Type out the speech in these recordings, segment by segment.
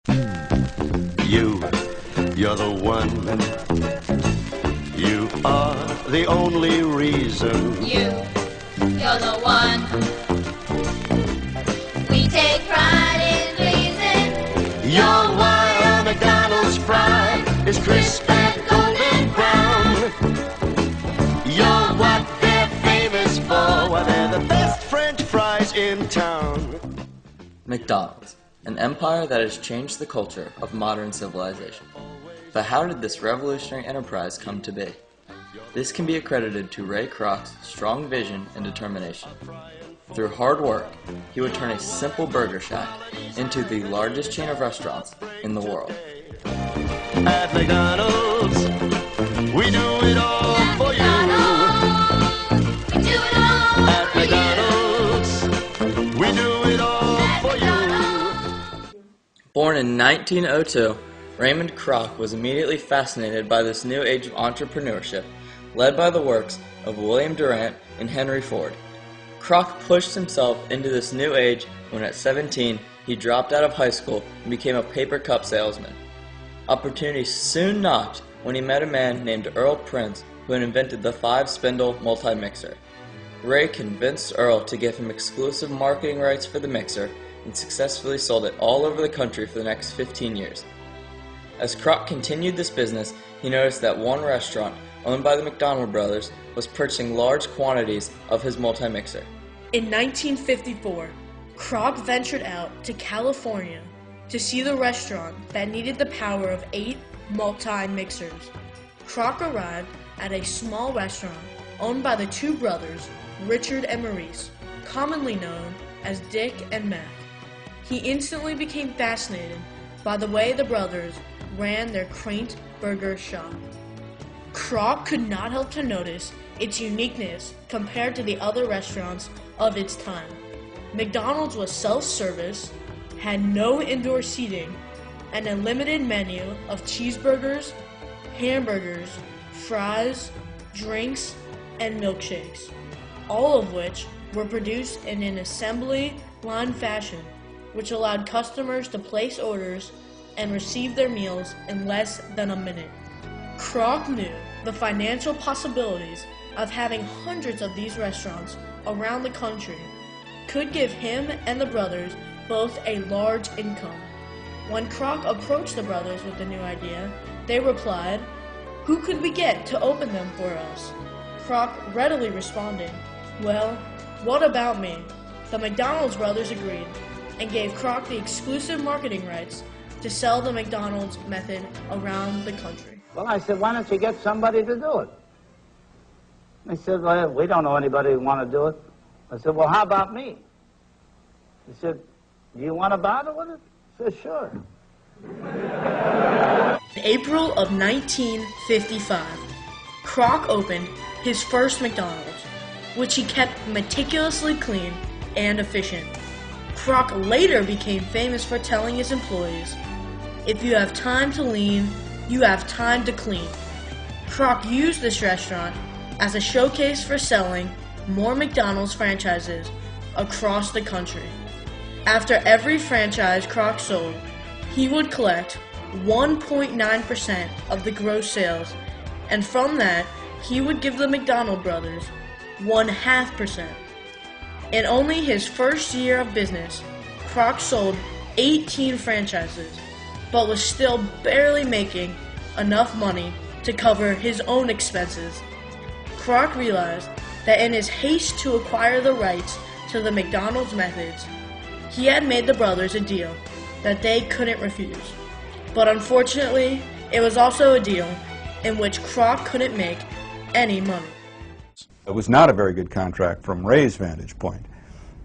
You're the one. You are the only reason. You're the one. We take pride in pleasing. You're why a McDonald's fry is crisp and golden brown. You're what they're famous for. Why, they're the best French fries in town. McDonald's, an empire that has changed the culture of modern civilization. But how did this revolutionary enterprise come to be? This can be accredited to Ray Kroc's strong vision and determination. Through hard work, he would turn a simple burger shack into the largest chain of restaurants in the world. At McDonald's, we do it all for you. We do it all At for McDonald's, we do it all for you. Born in 1902, Raymond Kroc was immediately fascinated by this new age of entrepreneurship, led by the works of William Durant and Henry Ford. Kroc pushed himself into this new age when at 17 he dropped out of high school and became a paper cup salesman. Opportunity soon knocked when he met a man named Earl Prince who had invented the 5-spindle multi-mixer. Ray convinced Earl to give him exclusive marketing rights for the mixer and successfully sold it all over the country for the next 15 years. As Kroc continued this business, he noticed that one restaurant, owned by the McDonald brothers, was purchasing large quantities of his multi-mixer. In 1954, Kroc ventured out to California to see the restaurant that needed the power of 8 multi-mixers. Kroc arrived at a small restaurant owned by the two brothers, Richard and Maurice, commonly known as Dick and Mac. He instantly became fascinated by the way the brothers ran their quaint burger shop. Kroc could not help to notice its uniqueness compared to the other restaurants of its time. McDonald's was self-service, had no indoor seating, and a limited menu of cheeseburgers, hamburgers, fries, drinks, and milkshakes, all of which were produced in an assembly line fashion, which allowed customers to place orders and receive their meals in less than a minute. Kroc knew the financial possibilities of having hundreds of these restaurants around the country could give him and the brothers both a large income. When Kroc approached the brothers with the new idea, they replied, "Who could we get to open them for us?" Kroc readily responded, "Well, what about me?" The McDonald's brothers agreed and gave Kroc the exclusive marketing rights to sell the McDonald's method around the country. Well, I said, why don't you get somebody to do it? They said, well, we don't know anybody who want to do it. I said, well, how about me? He said, do you want to bother with it? I said, sure. In April of 1955, Kroc opened his first McDonald's, which he kept meticulously clean and efficient. Kroc later became famous for telling his employees, "If you have time to lean, you have time to clean." Kroc used this restaurant as a showcase for selling more McDonald's franchises across the country. After every franchise Kroc sold, he would collect 1.9% of the gross sales, and from that, he would give the McDonald brothers 0.5%. In only his first year of business, Kroc sold 18 franchises, but was still barely making enough money to cover his own expenses. Kroc realized that in his haste to acquire the rights to the McDonald's methods, he had made the brothers a deal that they couldn't refuse. But unfortunately, it was also a deal in which Kroc couldn't make any money. It was not a very good contract from Ray's vantage point.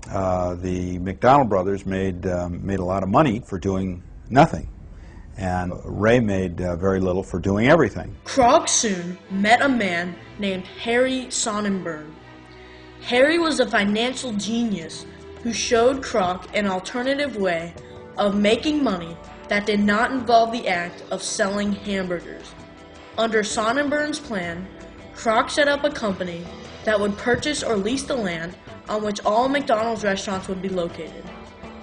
The McDonald brothers made a lot of money for doing nothing, and Ray made very little for doing everything. Kroc soon met a man named Harry Sonnenberg. Harry was a financial genius who showed Kroc an alternative way of making money that did not involve the act of selling hamburgers. Under Sonnenberg's plan, Kroc set up a company that would purchase or lease the land on which all McDonald's restaurants would be located.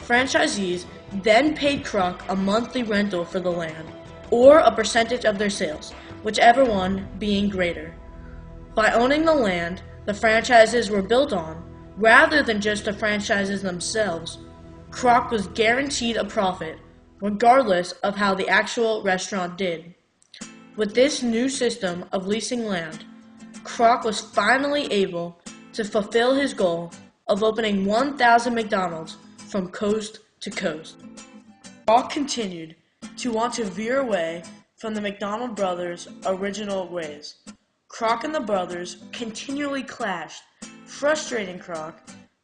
Franchisees then paid Kroc a monthly rental for the land, or a percentage of their sales, whichever one being greater. By owning the land the franchises were built on, rather than just the franchises themselves, Kroc was guaranteed a profit, regardless of how the actual restaurant did. With this new system of leasing land, Kroc was finally able to fulfill his goal of opening 1,000 McDonald's from coast to coast. Kroc continued to want to veer away from the McDonald brothers' original ways. Kroc and the brothers continually clashed, frustrating Kroc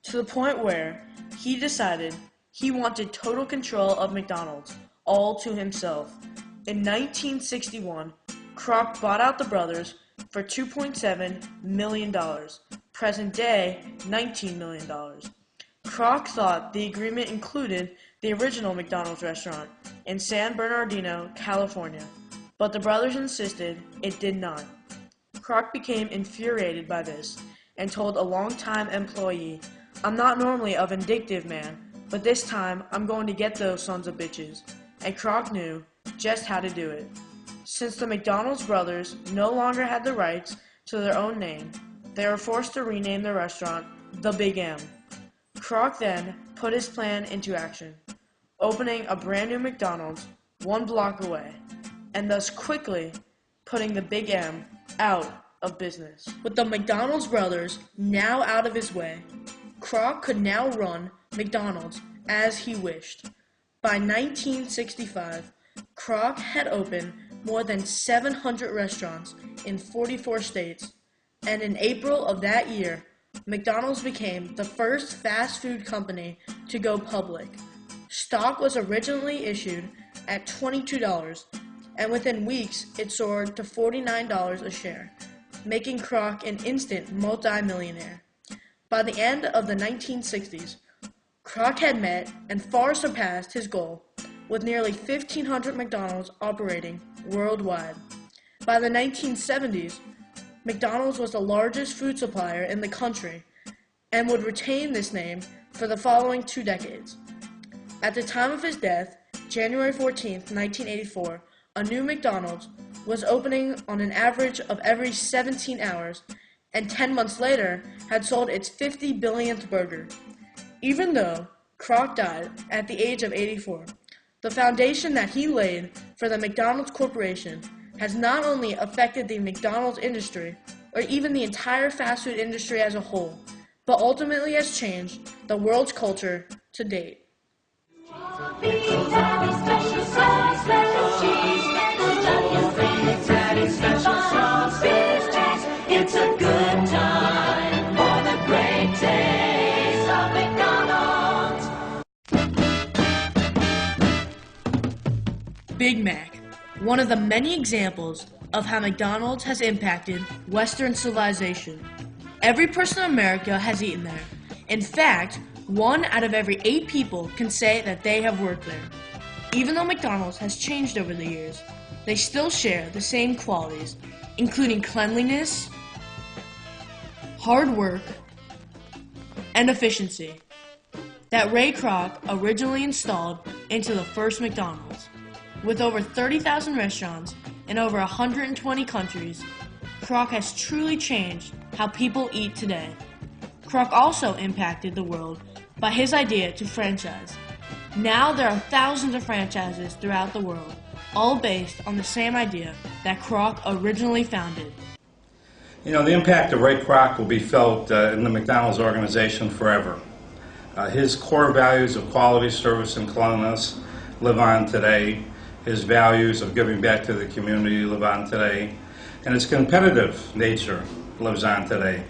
to the point where he decided he wanted total control of McDonald's, all to himself. In 1961, Kroc bought out the brothers for $2.7 million, present day $19 million. Kroc thought the agreement included the original McDonald's restaurant in San Bernardino, California, but the brothers insisted it did not. Kroc became infuriated by this and told a longtime employee, "I'm not normally a vindictive man, but this time I'm going to get those sons of bitches." And Kroc knew just how to do it. Since the McDonald's brothers no longer had the rights to their own name, they were forced to rename the restaurant The Big M. Kroc then put his plan into action, opening a brand new McDonald's 1 block away, and thus quickly putting the Big M out of business. With the McDonald's brothers now out of his way, Kroc could now run McDonald's as he wished. By 1965, Kroc had opened more than 700 restaurants in 44 states, and in April of that year, McDonald's became the first fast food company to go public. Stock was originally issued at $22, and within weeks it soared to $49 a share, making Kroc an instant multi-millionaire. By the end of the 1960s, Kroc had met and far surpassed his goal, with nearly 1,500 McDonald's operating worldwide. By the 1970s, McDonald's was the largest food supplier in the country and would retain this name for the following 2 decades. At the time of his death, January 14, 1984, a new McDonald's was opening on an average of every 17 hours, and 10 months later had sold its 50 billionth burger. Even though Kroc died at the age of 84, the foundation that he laid for the McDonald's Corporation has not only affected the McDonald's industry, or even the entire fast food industry as a whole, but ultimately has changed the world's culture to date. It's a good time for the great taste of McDonald's. Big Mac, one of the many examples of how McDonald's has impacted Western civilization. Every person in America has eaten there. In fact, 1 out of every 8 people can say that they have worked there. Even though McDonald's has changed over the years, they still share the same qualities, including cleanliness, hard work, and efficiency that Ray Kroc originally installed into the first McDonald's. With over 30,000 restaurants in over 120 countries, Kroc has truly changed how people eat today. Kroc also impacted the world by his idea to franchise. Now there are thousands of franchises throughout the world, all based on the same idea that Kroc originally founded. You know, the impact of Ray Kroc will be felt in the McDonald's organization forever. His core values of quality, service, and cleanliness live on today. His values of giving back to the community live on today. And his competitive nature lives on today.